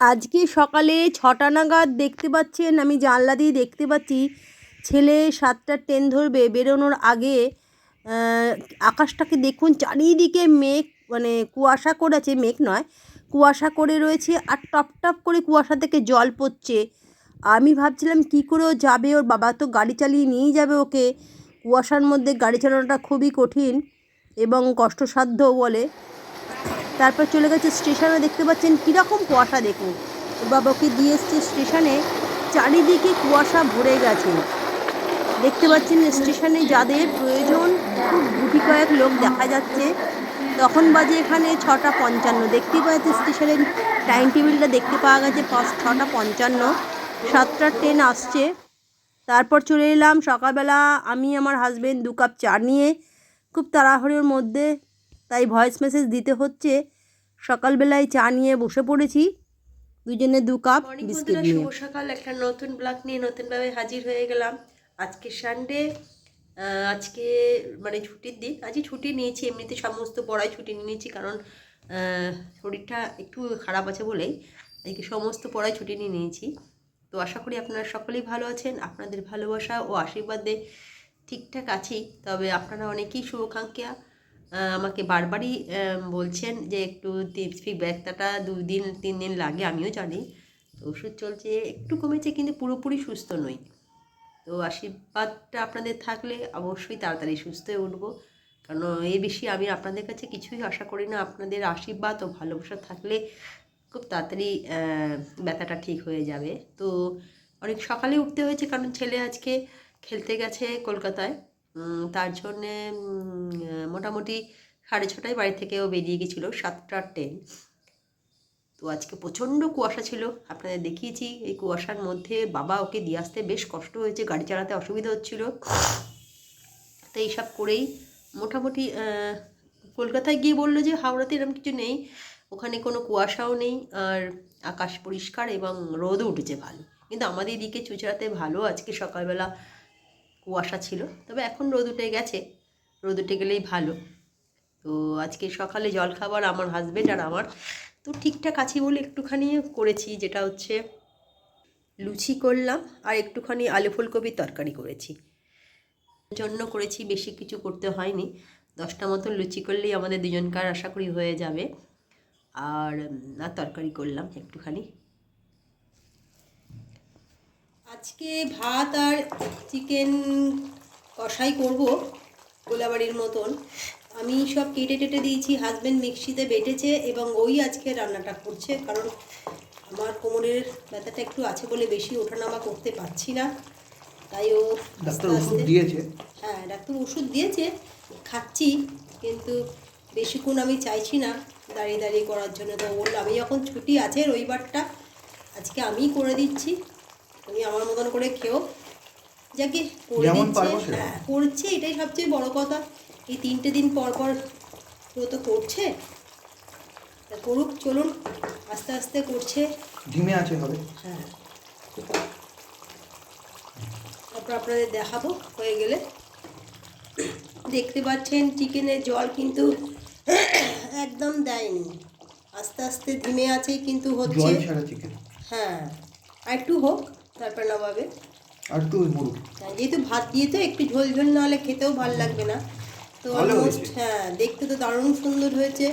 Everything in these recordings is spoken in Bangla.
আজকে সকালে 6টা নাগাদ দেখতে পাচ্ছেন, আমি জানলা দিয়ে দেখতে পাচ্ছি ছেলে 7টার ট্রেন ধরবে, বেরোনোর আগে আকাশটাকে দেখুন, চারিদিকে মেঘ, মানে কুয়াশা করেছে, মেঘ নয় কুয়াশা করে রয়েছে, আর টপ টপ করে কুয়াশা থেকে জল পড়ছে। আমি ভাবছিলাম কী করে ও যাবে, ওর বাবা তো গাড়ি চালিয়ে নিয়েই যাবে ওকে। কুয়াশার মধ্যে গাড়ি চালানোটা খুবই কঠিন এবং কষ্টসাধ্য বলে। তারপর চলে গেছে স্টেশনে, দেখতে পাচ্ছেন কীরকম কুয়াশা, দেখুন ওর বাবাকে দিয়ে এসছে স্টেশনে, চারিদিকে কুয়াশা ভরে গেছে। দেখতে পাচ্ছেন স্টেশনে যাদের প্রয়োজন খুব গুটি কয়েক লোক দেখা যাচ্ছে। তখন বাজে এখানে 6টা 55, দেখতেই পাচ্ছে স্টেশনের টাইম টেবিলটা দেখতে পাওয়া গেছে 6টা 55, 7টার ট্রেন আসছে। তারপর চলে এলাম সকালবেলা, আমি আমার হাজবেন্ড 2 কাপ চা নিয়ে, খুব তাড়াহুড়োর মধ্যে তাই ভয়েস মেসেজ দিতে হচ্ছে। সকালবেলায় চা নিয়ে বসে পড়েছি, দুজনে 2 কাপ বিস্কিট নিয়ে। শুভ সকাল, একটা নতুন ব্লগ নিয়ে নতুনভাবে হাজির হয়ে গেলাম। আজকে সানডে, আজকে মানে ছুটির দিন, আজকে ছুটি নিয়েছি, এমনিতে সমস্ত পড়ায় ছুটি নিয়েছি, কারণ শরীরটা একটু খারাপ আছে বলেই আজকে সমস্ত পড়ায় ছুটি নিয়েছি। তো আশা করি আপনারা সকলেই ভালো আছেন, আপনাদের ভালোবাসা ও আশীর্বাদে ঠিকঠাক আছি। তবে আপনারা অনেকেই শুভাকাঙ্ক্ষা আমাকে বারবারই বলছেন যে একটু ব্যথাটা 2-3 দিন লাগে, আমিও জানি। তো ওষুধ চলছে, একটু কমেছে, কিন্তু পুরোপুরি সুস্থ নই। তো আশীর্বাদটা আপনাদের থাকলে অবশ্যই তাড়াতাড়ি সুস্থ হয়ে উঠবো, কারণ এই বেশি আমি আপনাদের কাছে কিছুই আশা করি না। আপনাদের আশীর্বাদ ও ভালোবাসা থাকলে খুব তাড়াতাড়ি ব্যথাটা ঠিক হয়ে যাবে। তো অনেক সকালে উঠতে হয়েছে, কারণ ছেলে আজকে খেলতে গেছে কলকাতায়। তার জন্যে মোটামুটি 6:30টায় বাড়ি থেকেও বেরিয়ে গেছিলো, 7টার ট্রেন। তো আজকে প্রচণ্ড কুয়াশা ছিল, আপনাদের দেখিয়েছি। এই কুয়াশার মধ্যে বাবা ওকে দিয়ে আসতে বেশ কষ্ট হয়েছে, গাড়ি চালাতে অসুবিধা হচ্ছিল। তো এইসব করেই মোটামুটি কলকাতায় গিয়ে বললো যে হাওড়াতে এরকম কিছু নেই, ওখানে কোনো কুয়াশাও নেই, আর আকাশ পরিষ্কার এবং রোদও উঠেছে ভালো। কিন্তু আমাদের এদিকে চুচড়াতে ভালো আজকে সকালবেলা কুয়াশা ছিল, তবে এখন রোদ উঠে গেছে, রোদ উঠে গেলেই ভালো। তো আজকে সকালে জলখাবার আমার হাজব্যান্ড আর আমার তো ঠিকঠাক আছি বলে একটুখানি করেছি, যেটা হচ্ছে লুচি করলাম আর একটুখানি আলু ফুলকপির তরকারি করেছি, জন্য করেছি, বেশি কিছু করতে হয়নি। 10টা মতন লুচি করলেই আমাদের দুজনকার আশা করি হয়ে যাবে। আর তরকারি করলাম একটুখানি। আজকে ভাত আর চিকেন কষাই করব গোলাবাড়ির মতন। আমি সব কেটে টেটে দিয়েছি, হাজব্যান্ড মিক্সিতে বেটেছে এবং ওই আজকে রান্নাটা করছে, কারণ আমার কোমরের ব্যথাটা একটু আছে বলে বেশি ওঠানামা করতে পারছি না, তাই ও ডাক্তার ওষুধ দিয়েছে। হ্যাঁ, ডাক্তার ওষুধ দিয়েছে, খাচ্ছি, কিন্তু বেশিক্ষণ আমি চাইছি না দাঁড়িয়ে দাঁড়িয়ে করার জন্য। তো বললো আমি যখন ছুটি আছে রবিবারটা, আজকে আমিই করে দিচ্ছি, তুমি আমার মতন করে খেও। যাকে করে দিচ্ছে, হ্যাঁ করছে, এটাই সবচেয়ে বড় কথা। এই 3টে দিন পর পর কেউ তো করছে, তা করুক, চলুন, আস্তে আস্তে করছে, ধিমে আছে হবে। হ্যাঁ, তারপর আপনাদের দেখাবো হয়ে গেলে। দেখতে পাচ্ছেন চিকেনের জল কিন্তু একদম দেয়নি, আস্তে আস্তে ধিমে আছে, কিন্তু হচ্ছে। জল ছাড়া চিকেন, হ্যাঁ, আর একটু হোক, তারপর নামাবে। আর একটু মরুক, যেহেতু ভাত দিয়ে তো একটু ঝোল ঝোল না হলে খেতেও ভালো লাগবে না। তো অলমোস্ট, হ্যাঁ, দেখতে তো দারুণ সুন্দর হয়েছে।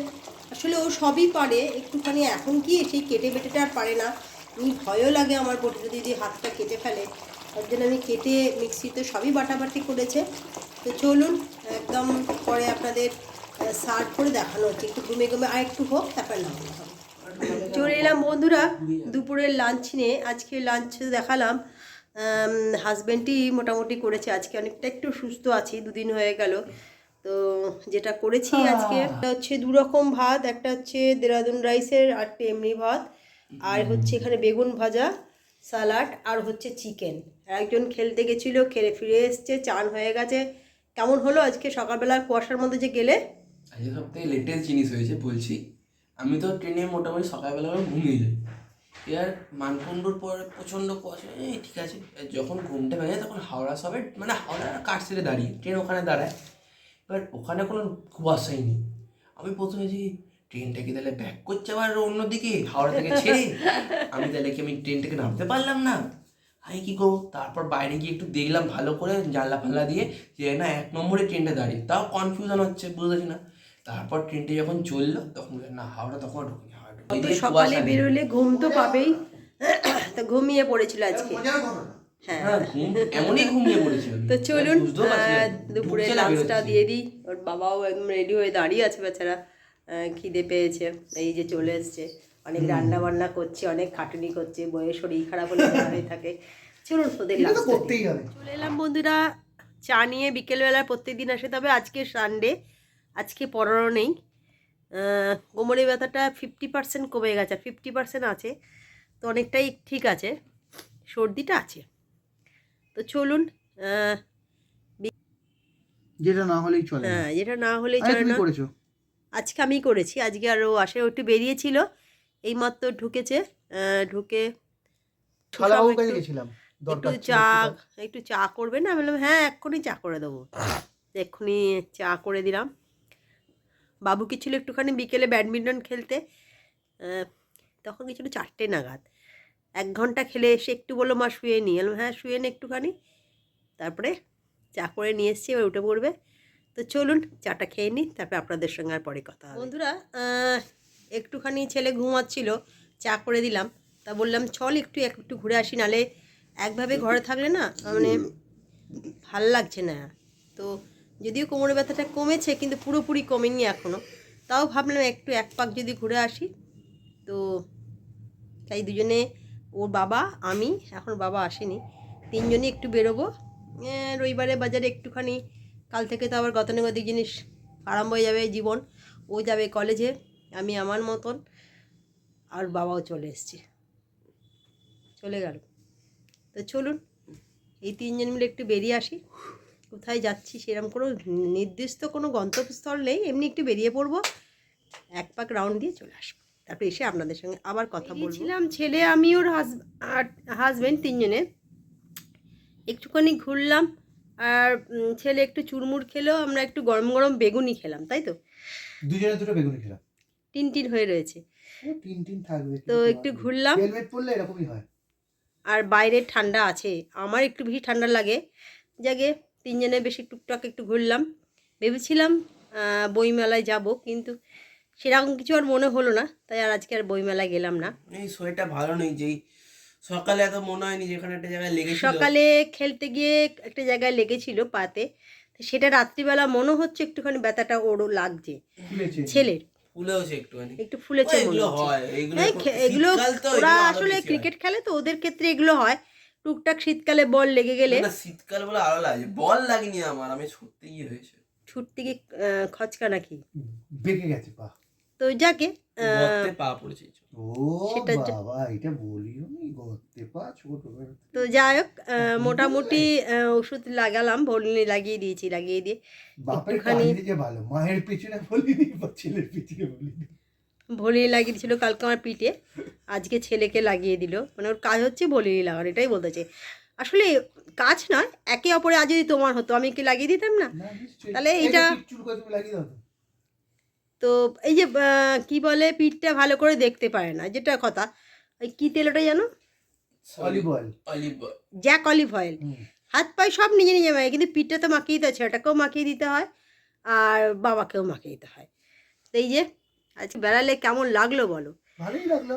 আসলে ও সবই পারে একটুখানি, এখন কি সেই কেটে বেটেটা আর পারে না। আমি ভয়ও লাগে আমার বটে যদি হাতটা কেটে ফেলে, তার জন্য আমি কেটে মিক্সিতে সবই বাটাবাটি করেছে। তো চলুন একদম পরে আপনাদের সার্ভ করে দেখানো হচ্ছে, একটু ঘুমে ঘুমে আর একটু হোক, তারপর নামানো হবে। চলে এলাম বন্ধুরা দুপুরের লাঞ্চ নিয়ে। আজকে লাঞ্চ দেখালাম, হাজব্যান্ডই মোটামুটি করেছে, আজকে অনেকটা একটু সুস্থ আছি, 2 দিন হয়ে গেল। তো যেটা করেছি আজকে হচ্ছে 2 রকম ভাত, একটা হচ্ছে দেরাদুন রাইসের আর এমনি ভাত, আর হচ্ছে এখানে বেগুন ভাজা, স্যালাড, আর হচ্ছে চিকেন। একজন খেলতে গেছিলো, খেলে ফিরে এসছে, চান হয়ে গেছে। কেমন হলো আজকে সকালবেলা কুয়াশার মধ্যে যে গেলে? আজকে সবথেকে লেটেস্ট জিনিস হয়েছে বলছি। আমি তো ট্রেনে মোটামুটি সকালবেলা ঘুমিয়ে যাই, এবার মানকুণ্ডুর পর প্রচণ্ড কুয়াশা, ঠিক আছে, যখন ঘুমটা ভেঙে তখন হাওড়া সবে, মানে হাওড়া কাটছেড়ে দাঁড়িয়ে ট্রেন ওখানে দাঁড়ায়, এবার ওখানে কোনো কুয়াশাই নেই। আমি প্রথমে যে ট্রেনটা কি তাহলে ব্যাক করছে আবার অন্যদিকে হাওড়া থেকে ছেড়ে, আমি তাহলে কি আমি ট্রেন থেকে নামতে পারলাম না, আমি কী করবো? তারপর বাইরে গিয়ে একটু দেখলাম ভালো করে জানলা ফাল্লা দিয়ে যে না 1 নম্বরে ট্রেনটা দাঁড়িয়ে, তাও কনফিউশন হচ্ছে, বুঝতেছি না। তারপর ট্রেনটা যখন চললো তখন না হাওড়া, তখন ঢুকি হাওড়া ঢুকি তো সকালে বেরোলে ঘুম তো পাবেই, তো ঘুমিয়ে পড়েছিল আজকে। মজার ঘটনা। হ্যাঁ ঘুম, এমনই ঘুমিয়ে পড়েছিলাম। তো চলুন বুঝতেও পারছি না, দুপুরে ঢুকছে না লাঞ্চটা বেরোচ্ছে। দিয়ে দিই। ওর বাবাও একদম রেডি হয়ে দাঁড়িয়ে আছে বেচারা, খিদে পেয়েছে, এই যে চলে এসছে। অনেক রান্না বান্না করছে, অনেক খাটুনি করছে, বইয়ের শরীর খারাপ হলে দাঁড়িয়ে থাকে। চলুন ওদের এটা তো লাঞ্চটা করতেই হবে। চলে এলাম বন্ধুরা চা নিয়ে। বিকেলবেলা প্রত্যেকদিন আসে, তবে আজকে সানডে, আজকে পড়ানো নেই। কোমরের ব্যথাটা 50% কমে গেছে, 50% আছে, তো অনেকটাই ঠিক আছে, সর্দিটা আছে। তো চলুন, যেটা না হলেই চলে। হ্যাঁ যেটা না হলেই আরে চলে তুমি না। করেছো? আজকে আমি করেছি, আজকে আরও আসে, একটু বেরিয়েছিল, এইমাত্র ঢুকেছে। ঢুকে শালাবাবুর একটু কাছে গেছিলাম, একটু দরকার ছিল চা, একটু। একটু চা করবে না? আমি বললাম হ্যাঁ এক্ষুনি চা করে দেবো। এক্ষুনি চা করে দিলাম। বাবু কি ছিল একটুখানি বিকেলে ব্যাডমিন্টন খেলতে, তখন গেছিলো 4টে নাগাদ। 1 ঘন্টা খেলে এসে একটু বললো মা শুয়ে নিই, এলাম হ্যাঁ শুয়ে নে একটুখানি। তারপরে চা করে নিয়ে এসেছি, এবার উঠে পড়বে। তো চলুন চাটা খেয়ে নিই, তারপরে আপনাদের সঙ্গে আর পরে কথা হবে। বন্ধুরা একটুখানি ছেলে ঘুমাচ্ছিল, চা করে দিলাম, তা বললাম চল একটু একটু ঘুরে আসি, নালে একভাবে ঘরে থাকলে না মানে ভাল লাগছে না। তো যদিও কোমরের ব্যথাটা কমেছে, কিন্তু পুরোপুরি কমেনি এখনও, তাও ভাবলাম একটু 1 পাক যদি ঘুরে আসি। তো তাই দুজনে, ওর বাবা, আমি, এখন বাবা আসেনি, 3জনই একটু বেরোবো। রবিবারে বাজারে একটুখানি, কাল থেকে তো আবার গতানুগতিক জিনিস আরম্ভ হয়ে যাবে জীবন। ও যাবে কলেজে, আমি আমার মতন, আর বাবাও চলে এসছে, চলে গেল। তো চলুন এই 3জন মিলে একটু বেরিয়ে আসি। কোথায় যাচ্ছি সেরকম কোনো নির্দিষ্ট কোনো গন্তব্যস্থল নেই, এমনি একটু বেরিয়ে পড়বো, 1 পাক রাউন্ড দিয়ে চলে আসবো, তারপরে এসে আপনাদের সঙ্গে আবার কথা বলছিলাম। ছেলে, আমি, ওর হাজব্যান্ড 3জনে একটুখানি ঘুরলাম, আর ছেলে একটু চুরমুর খেলো, আমরা একটু গরম গরম বেগুনি খেলাম, তাই তো দুজনে দুটো বেগুনি খেলাম। টিন হয়ে রয়েছে, ও টিন থাকবে। তো একটু ঘুরলাম। হেলমেট পরলে এরকমই হয়। আর বাইরে ঠান্ডা আছে, আমার একটু বেশি ঠান্ডা লাগে, জাগে 3জনে বেশি টুকটাক একটু ঘুরলাম। ভেবেছিলাম বইমেলায় যাব, কিন্তু সেরকম কিছু আর মনে হলো না, তাই আর আজকে আর বইমেলায় গেলাম না। এই শরীরটা ভালো নেই, যেই সকালে এত মনে হয়নি যেখানে একটা জায়গায় লেগেছিল। সকালে খেলতে গিয়ে একটা জায়গায় লেগেছিল পাতে, তো সেটা রাত্রিবেলা মনে হচ্ছে একটুখানি ব্যথাটা ওরও লাগছে, ছেলের ফুলেওছে একটুখানি, একটু ফুলেছে মনে এগুলো হচ্ছে। হয়, এইগুলো এগুলো শীতকাল তো, ওরা এগুলো আরো আসলে বেশি হয়। ক্রিকেট খেলে, তো ওদের ক্ষেত্রে এগুলো হয় টুকটাক। শীতকালে বল লেগে গেলে, না শীতকাল বলে আরো লাগে, বল লাগেনি আমার, আমি ছুটতে গিয়ে হয়েছে, ছুটতে গিয়ে খচকা নাকি, বেঁকে গেছে পা। তো যাকে গর্তে পা পড়েছে। ও সেটা বাবা, এটা বলিও নি, গর্তে পা ছোট। তো যাই হোক, মোটামুটি ওষুধ লাগালাম, ভলিনি লাগিয়ে দিয়ে বাপের একটুখানি কাহিনী যে ভালো, মায়ের পিছনে বলিনি বা ছেলের পিছনে বলিনি। ভলিনি লাগিয়ে দিয়েছিল কালকে আমার পিঠে, আজকে ছেলেকে লাগিয়ে দিল। মানে ওর কাজ হচ্ছে ভলিনি লাগানো, এটাই বলতেছে। আসলে কাজ নয়, একে অপরে, আজ যদি তোমার হতো আমি কি লাগিয়ে দিতাম না? না নিশ্চয়ই। তাহলে এইটা, চুল করে তুমি লাগিয়ে দাও তো। তো এই যে কি বলে, পিঠটা ভালো করে দেখতে পারে না, যেটা কথা। ওই কী তেল ওটা জানো? Olive oil. Jack olive oil. হাত পায়ে সব নিজে নিজে মাখে, কিন্তু পিঠটা তো মাখিয়ে দিতে হয়, ছেলেটাকেও মাখিয়ে দিতে হয়, আর বাবাকেও মাখিয়ে দিতে হয়। তো এই যে আজকে বেড়ালে কেমন লাগলো বলো? ভালোই লাগলো।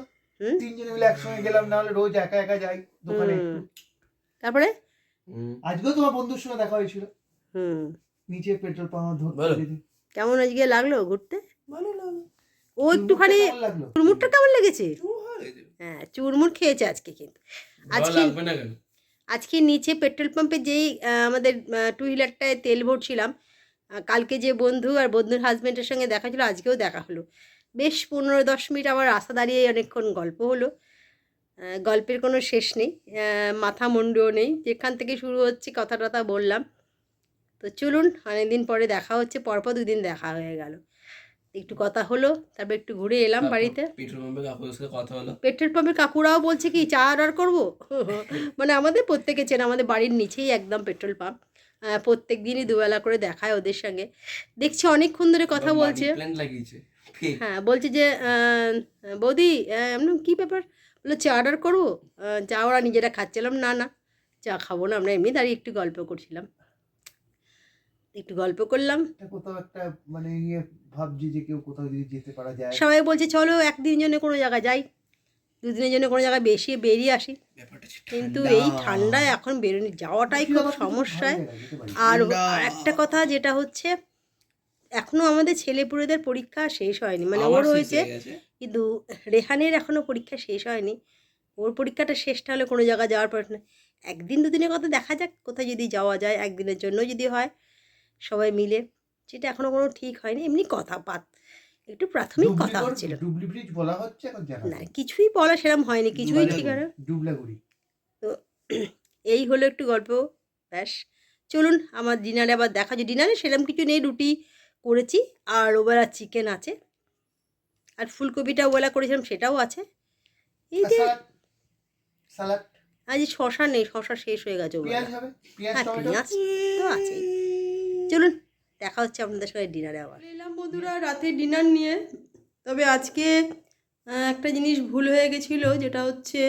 3জনে মিলে একসঙ্গে গেলাম, না হলে রোজ একা একা যাই দোকানে। তারপরে আজকেও তোমার বন্ধুর সঙ্গে দেখা হয়েছিল, নিচে পেট্রোল পাম্প ধরতে। কেমন আজকে লাগলো ঘুরতে? ভালো লাগলো। ও একটুখানি লাগলো। চুরমুরটা কেমন লেগেছে? হ্যাঁ চুরমুর খেয়েছে আজকে, কিন্তু আজকে লাগবে না কেন? আজকে নিচে পেট্রোল পাম্পে যেই আমাদের 2 হুইলারটায় তেল ভরছিলাম, কালকে যে বন্ধু আর বন্ধুর হাজব্যান্ডের সঙ্গে দেখা ছিল, আজকেও দেখা হলো। বেশ 15-10 মিনিট আমার রাস্তা দাঁড়িয়ে অনেকক্ষণ গল্প হলো। গল্পের কোনো শেষ নেই, মাথা মুন্ডুও নেই, যেখান থেকে শুরু হচ্ছে কথা টথা বললাম। তো চলুন, অনেকদিন পরে দেখা হচ্ছে, পরপর 2 দিন দেখা হয়ে গেল, একটু কথা হলো, তারপর একটু ঘুরে এলাম বাড়িতে। পেট্রোল পাম্পে কাকুর সাথে কথা হলো, পেট্রোল পাম্পের কাকুরাও বলছে কি চা অর্ডার করবো। মানে আমাদের প্রত্যেকে চেনা, আমাদের বাড়ির নিচেই একদম পেট্রোল পাম্প, প্রত্যেক দিনই দুবেলা করে দেখায় ওদের সঙ্গে, দেখছি অনেকক্ষণ ধরে কথা বলছে। প্ল্যান লাগিয়েছে ফেক। হ্যাঁ, বলছে যে বৌদি আমরা কী ব্যাপার, বললো চা অর্ডার করবো। চা ওরা নিজেরা খাচ্ছিলাম, না না চা খাবো না, আমরা এমনি দাঁড়িয়ে একটু গল্প করছিলাম, একটু গল্প করলাম। এটা কোথাও একটা মানে ইয়ে ভাবছি যে কেউ কোথাও যদি যেতে পারা যায়। সবাই বলছে চলো একদিনের জন্য কোনো জায়গায় যাই, দুদিনের জন্য কোনো জায়গায় বেরিয়ে আসি, ব্যাপারটা হচ্ছে কিন্তু ঠান্ডা। এই ঠান্ডায় এখন বেরোনি যাওয়াটাই খুব মুর্শিদাবাদ কিন্তু খুব সমস্যায়। ভালো জায়গা, যেতে পারি। আর ঠান্ডা। একটা কথা যেটা হচ্ছে, এখনও আমাদের ছেলেপুলেদের পরীক্ষা শেষ হয়নি, মানে আমার ওর শেষ হয়েছে হয়ে গেছে। কিন্তু রেহানের এখনও পরীক্ষা শেষ হয়নি। ওর পরীক্ষাটা শেষটা হলে কোনো জায়গায় যাওয়ার পর না, একদিন দুদিনের কথা দেখা যাক, কোথায় যদি যাওয়া যায়, একদিনের জন্য যদি হয় সবাই মিলে, সেটা এখনও কোনো ঠিক হয়নি, এমনি কথা একটু প্রাথমিক কথা হচ্ছিল। ডুবলি ব্রিজ বলা হচ্ছে, এখন জানা না নেই। কিছুই বলা সেরম হয়নি, কিছুই ঠিক ডুবলাগুড়ি, হয়নি। ডুবলাগুড়ি। তো এই হলো একটু গল্প, ব্যাস। চলুন আমার ডিনারে আবার দেখা যায়। ডিনারে সেরকম কিছু নেই, রুটি করেছি আর ওবেলা চিকেন আছে, আর ফুলকপিটা ওবেলা করেছিলাম সেটাও আছে। এই যে স্যালাড, স্যালাড, আজ শশা নেই, শশা শেষ হয়ে গেছে পেঁয়াজ ওবেলা। হবে, পেঁয়াজ হ্যাঁ টমেটো। পেঁয়াজ তো আছেই। চলুন দেখা হচ্ছে আপনাদের সঙ্গে ডিনারে আবার। এলাম বন্ধুরা রাতে ডিনার নিয়ে। তবে আজকে একটা জিনিস ভুল হয়ে গেছিলো, যেটা হচ্ছে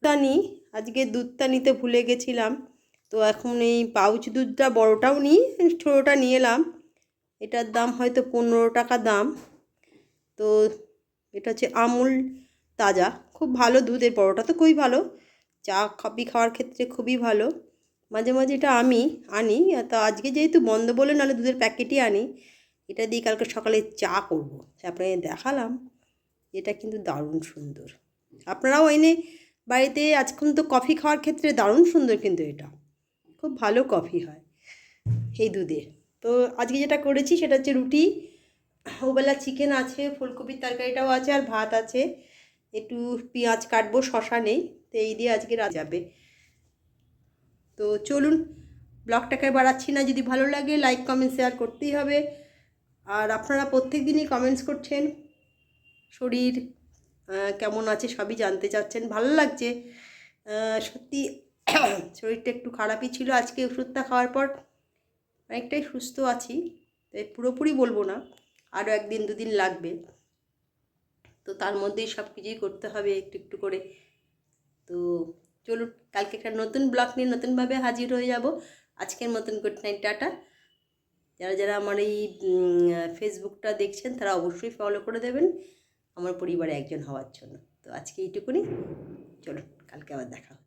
দুধটা আজকে দুধটা নিতে ভুলে গেছিলাম। তো এখন এই পাউচ দুধটা বড়টাও নিই, ছোটোটা নিয়ে এলাম। এটার দাম হয়তো 15 টাকা দাম। তো এটা হচ্ছে আমুল তাজা, খুব ভালো দুধ, এর বড়টা তো খুবই ভালো, চা কফি খাওয়ার ক্ষেত্রে খুবই ভালো। মাঝে মাঝে এটা আমি আনি, তো আজকে যেহেতু বন্ধ বলে নাহলে দুধের প্যাকেটই আনি। এটা দিয়ে কালকে সকালে চা করবো, আপনাকে দেখালাম। এটা কিন্তু দারুণ সুন্দর, আপনারাও এনে বাড়িতে, আজকাল তো কফি খাওয়ার ক্ষেত্রে দারুণ সুন্দর, কিন্তু এটা খুব ভালো কফি হয় এই দুধে। তো আজকে যেটা করেছি সেটা হচ্ছে রুটি, ওবেলা চিকেন আছে, ফুলকপির তরকারিটাও আছে, আর ভাত আছে, একটু পেঁয়াজ কাটবো, শশা নেই, তো এই দিয়ে আজকে রাত যাবে। তো চলুন ব্লগটাকে বাড়াচ্ছি না, যদি ভালো লাগে লাইক কমেন্ট শেয়ার করতেই হবে। আর আপনারা প্রত্যেক দিনই কমেন্টস করছেন, শরীর কেমন আছে সবই জানতে চাচ্ছেন, ভালো লাগছে। সত্যি শরীরটা একটু খারাপই ছিল, আজকে ওষুধটা খাওয়ার পর অনেকটাই সুস্থ আছি, তাই পুরোপুরি বলবো না, আরও একদিন দুদিন লাগবে। তো তার মধ্যেই সব কিছুই করতে হবে একটু একটু করে। তো চলুন কালকে একটা নতুন ব্লগ নিয়ে নতুনভাবে হাজির হয়ে যাব। আজকের মতন গুড নাইট, টাটা। যারা যারা আমার এই ফেসবুকটা দেখছেন তারা অবশ্যই ফলো করে দেবেন আমার পরিবারে একজন হওয়ার জন্য। তো আজকে এইটুকুনি, চলুন কালকে আবার দেখা হবে।